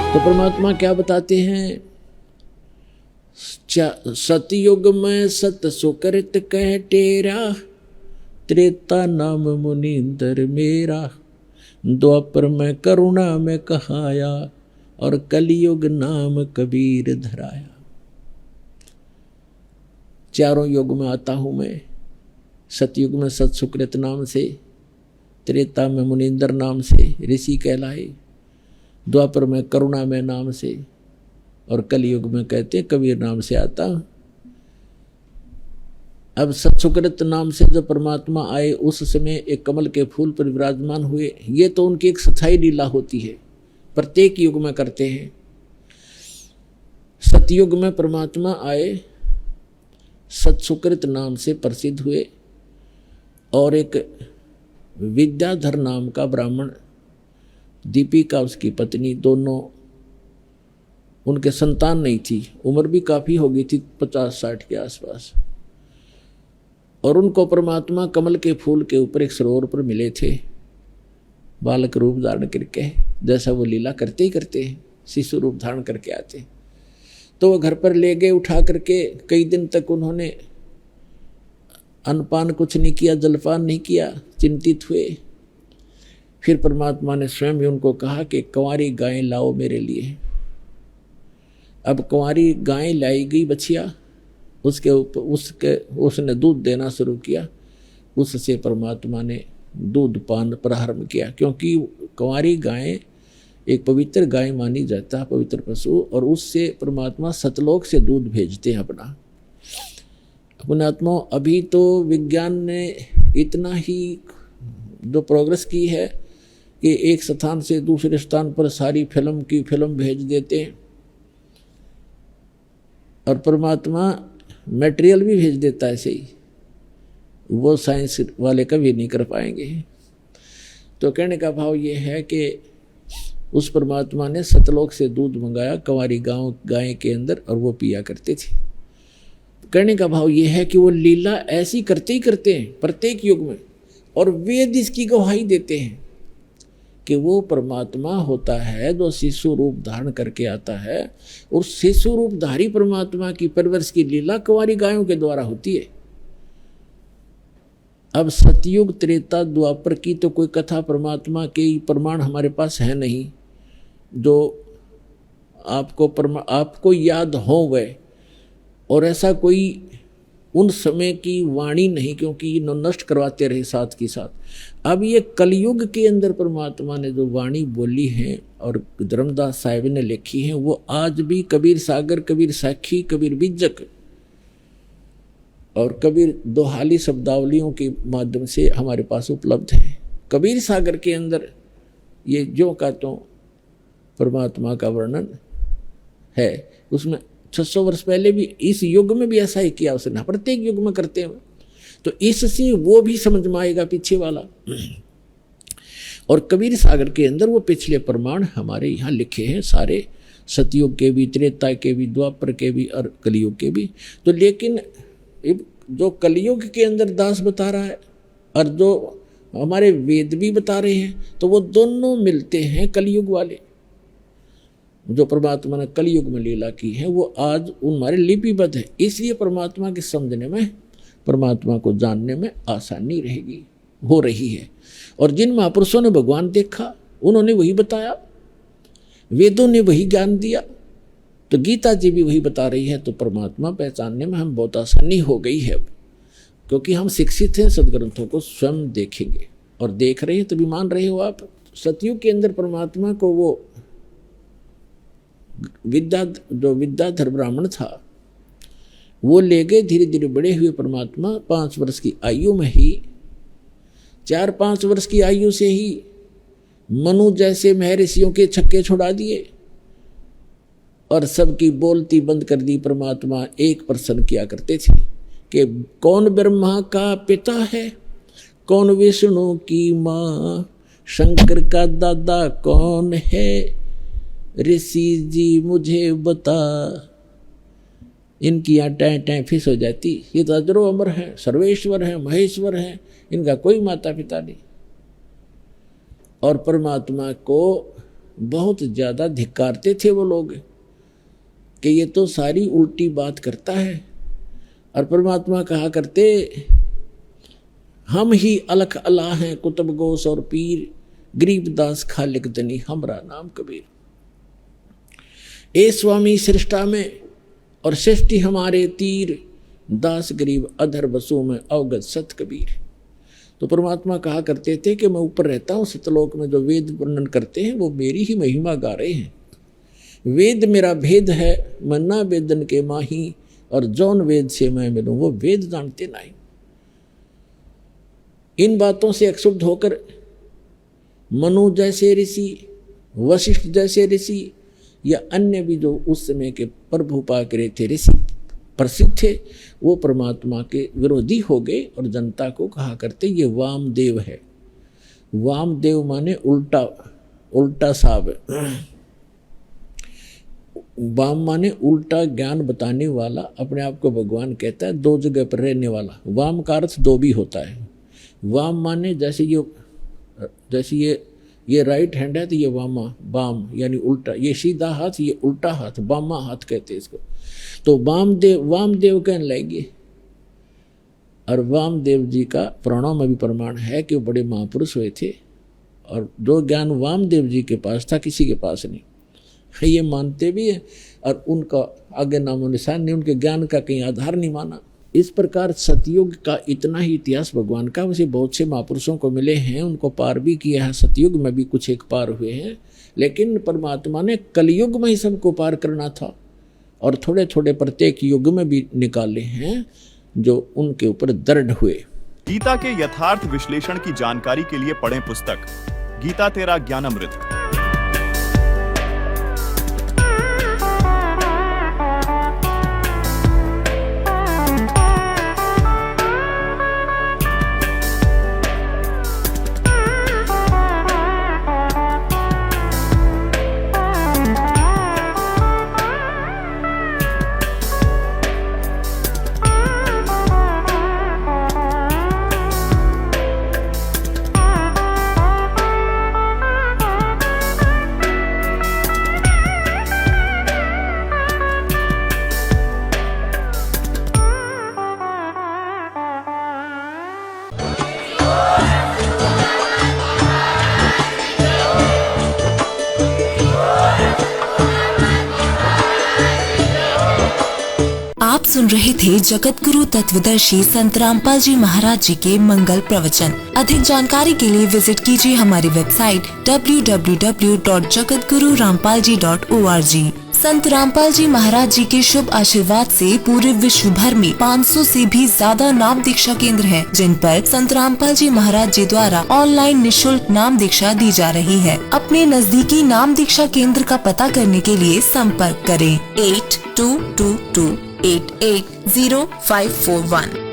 तो परमात्मा क्या बताते हैं, सतयुग में सत सुकृत कह टेरा, त्रेता नाम मुनींदर मेरा, द्वापर में करुणा में कहाया, और कलयुग नाम कबीर धराया। चारों युग में आता हूं मैं। सतयुग में सत सुकृत नाम से, त्रेता में मुनींदर नाम से ऋषि कहलाए, द्वापर में करुणा में नाम से, और कलयुग में कहते कबीर नाम से आता। अब सत्सुकृत नाम से जब परमात्मा आए उस समय एक कमल के फूल पर विराजमान हुए। ये तो उनकी एक स्थायी लीला होती है, प्रत्येक युग में करते हैं। सतयुग में परमात्मा आए, सत्सुकृत नाम से प्रसिद्ध हुए, और एक विद्याधर नाम का ब्राह्मण, दीपिका उसकी पत्नी, दोनों, उनके संतान नहीं थी, उम्र भी काफी हो गई थी, 50-60 के आसपास, और उनको परमात्मा कमल के फूल के ऊपर एक सरोवर पर मिले थे, बालक रूप धारण करके, जैसा वो लीला करते ही करते हैं, शिशु रूप धारण करके आते। तो वो घर पर ले गए उठा करके। कई दिन तक उन्होंने अन्नपान कुछ नहीं किया, जलपान नहीं किया, चिंतित हुए। फिर परमात्मा ने स्वयं ही उनको कहा कि कंवारी गायें लाओ मेरे लिए। अब कुंवारी गाय लाई गई बछिया, उसके ऊपर उसने दूध देना शुरू किया। उससे परमात्मा ने दूध पान प्रारंभ किया, क्योंकि कुंवारी गाय एक पवित्र गाय मानी जाता है, पवित्र पशु, और उससे परमात्मा सतलोक से दूध भेजते हैं अपना। पुण्यात्मा, अभी तो विज्ञान ने इतना ही जो प्रोग्रेस की है कि एक स्थान से दूसरे स्थान पर सारी फिल्म की फिल्म भेज देते हैं, और परमात्मा मटेरियल भी भेज देता है ऐसे ही। वो साइंस वाले कभी नहीं कर पाएंगे। तो कहने का भाव ये है कि उस परमात्मा ने सतलोक से दूध मंगाया कंवारी गाय के अंदर, और वो पिया करते थे। कहने का भाव ये है कि वो लीला ऐसी करते ही करते हैं प्रत्येक युग में, और वेद इसकी गवाही देते हैं कि वो परमात्मा होता है जो शिशु रूप धारण करके आता है, और शिशु रूपधारी परमात्मा की परवरिश की लीला कुंवारी गायों के द्वारा होती है। अब सतयुग त्रेता द्वापर की तो कोई कथा परमात्मा के प्रमाण हमारे पास है नहीं जो आपको याद हो गए, और ऐसा कोई उन समय की वाणी नहीं, क्योंकि ये नष्ट करवाते रहे साथ के साथ। अब ये कलयुग के अंदर परमात्मा ने जो वाणी बोली है और धर्मदास साहिब ने लिखी है, वो आज भी कबीर सागर, कबीर साखी, कबीर बीजक और कबीर दोहाली शब्दावलियों के माध्यम से हमारे पास उपलब्ध है। कबीर सागर के अंदर ये जो का तो परमात्मा का वर्णन है, उसमें 600 वर्ष पहले भी इस युग में भी ऐसा ही किया उसने, प्रत्येक युग में करते हैं। तो इससे वो भी समझ में आएगा पीछे वाला। और कबीर सागर के अंदर वो पिछले प्रमाण हमारे यहाँ लिखे हैं सारे, सतयुग के भी, त्रेता के भी, द्वापर के भी और कलयुग के भी। तो लेकिन जो कलयुग के अंदर दास बता रहा है और जो हमारे वेद भी बता रहे हैं, तो वो दोनों मिलते हैं कलयुग वाले। जो परमात्मा ने कलयुग में लीला की है वो आज हमारे लिपिबद्ध है, इसलिए परमात्मा के समझने में, परमात्मा को जानने में आसानी रहेगी, हो रही है। और जिन महापुरुषों ने भगवान देखा उन्होंने वही बताया, वेदों ने वही ज्ञान दिया, तो गीता जी भी वही बता रही है। तो परमात्मा पहचानने में हम बहुत आसानी हो गई है, क्योंकि हम शिक्षित हैं, सदग्रंथों को स्वयं देखेंगे और देख रहे हैं, तभी मान रहे हो आप। सतयुग के अंदर परमात्मा को वो विद्याधर ब्राह्मण था, वो ले गए। धीरे धीरे बड़े हुए परमात्मा 5 वर्ष की आयु में ही, 4-5 वर्ष की आयु से ही मनु जैसे महर्षियों के छक्के छुड़ा दिए और सबकी बोलती बंद कर दी। परमात्मा एक प्रश्न किया करते थे कि कौन ब्रह्मा का पिता है, कौन विष्णु की माँ, शंकर का दादा कौन है, ऋषि जी मुझे बता। इनकी यहाँ टैं टैं फिस हो जाती। ये तो अजरो अमर है, सर्वेश्वर है, महेश्वर है, इनका कोई माता पिता नहीं। और परमात्मा को बहुत ज़्यादा धिक्कारते थे वो लोग कि ये तो सारी उल्टी बात करता है। और परमात्मा कहा करते, हम ही अलख अल्लाह हैं, कुतुब गोस और पीर, गरीबदास खालिक दनी, हमरा नाम कबीर। ए स्वामी सृष्टा में और सृष्टि हमारे तीर, दास गरीब अधर बसों में अवगत सत कबीर। तो परमात्मा कहा करते थे कि मैं ऊपर रहता हूँ सतलोक में, जो वेद वर्णन करते हैं वो मेरी ही महिमा गा रहे हैं। वेद मेरा भेद है, मन्ना वेदन के माही, और जौन वेद से मैं मिलूं वो वेद जानते नहीं। इन बातों से अक्षुब्ध होकर मनु जैसे ऋषि, वशिष्ठ जैसे ऋषि या अन्य भी जो उस समय के प्रभु पाक रहे थे ऋषि प्रसिद्ध थे, वो परमात्मा के विरोधी हो गए और जनता को कहा करते ये वामदेव है। वामदेव माने उल्टा, उल्टा साहब। वाम माने उल्टा ज्ञान बताने वाला, अपने आप को भगवान कहता है, दो जगह पर रहने वाला। वाम का अर्थ दो भी होता है। वाम माने जैसे ये राइट हैंड है तो ये वामा, बाम यानी उल्टा, ये सीधा हाथ, ये उल्टा हाथ, बामा हाथ कहते हैं इसको। तो वामदेव कहने लगे। और वामदेव जी का पुराणों में भी प्रमाण है कि वो बड़े महापुरुष हुए थे, और जो ज्ञान वामदेव जी के पास था किसी के पास नहीं, ये मानते भी है। और उनका आगे नामो निशान नहीं, उनके ज्ञान का कहीं आधार नहीं माना। इस प्रकार सतयुग का इतना ही इतिहास भगवान का वैसे बहुत से महापुरुषों को मिले हैं, उनको पार भी किया है। सतयुग में भी कुछ एक पार हुए हैं, लेकिन परमात्मा ने कलयुग में ही सबको पार करना था, और थोड़े थोड़े प्रत्येक युग में भी निकाले हैं जो उनके ऊपर दृढ़ हुए। गीता के यथार्थ विश्लेषण की जानकारी के लिए पढ़ें पुस्तक गीता तेरा ज्ञानामृत। आप सुन रहे थे जगत गुरु तत्वदर्शी संत रामपाल जी महाराज जी के मंगल प्रवचन। अधिक जानकारी के लिए विजिट कीजिए हमारी वेबसाइट www.jagatgururampalji.org। संत रामपाल जी महाराज जी के शुभ आशीर्वाद से पूरे विश्व भर में 500 से भी ज्यादा नाम दीक्षा केंद्र हैं, जिन पर संत रामपाल जी महाराज जी द्वारा ऑनलाइन निशुल्क नाम दीक्षा दी जा रही है। अपने नजदीकी नाम दीक्षा केंद्र का पता करने के लिए संपर्क करें 8222880541।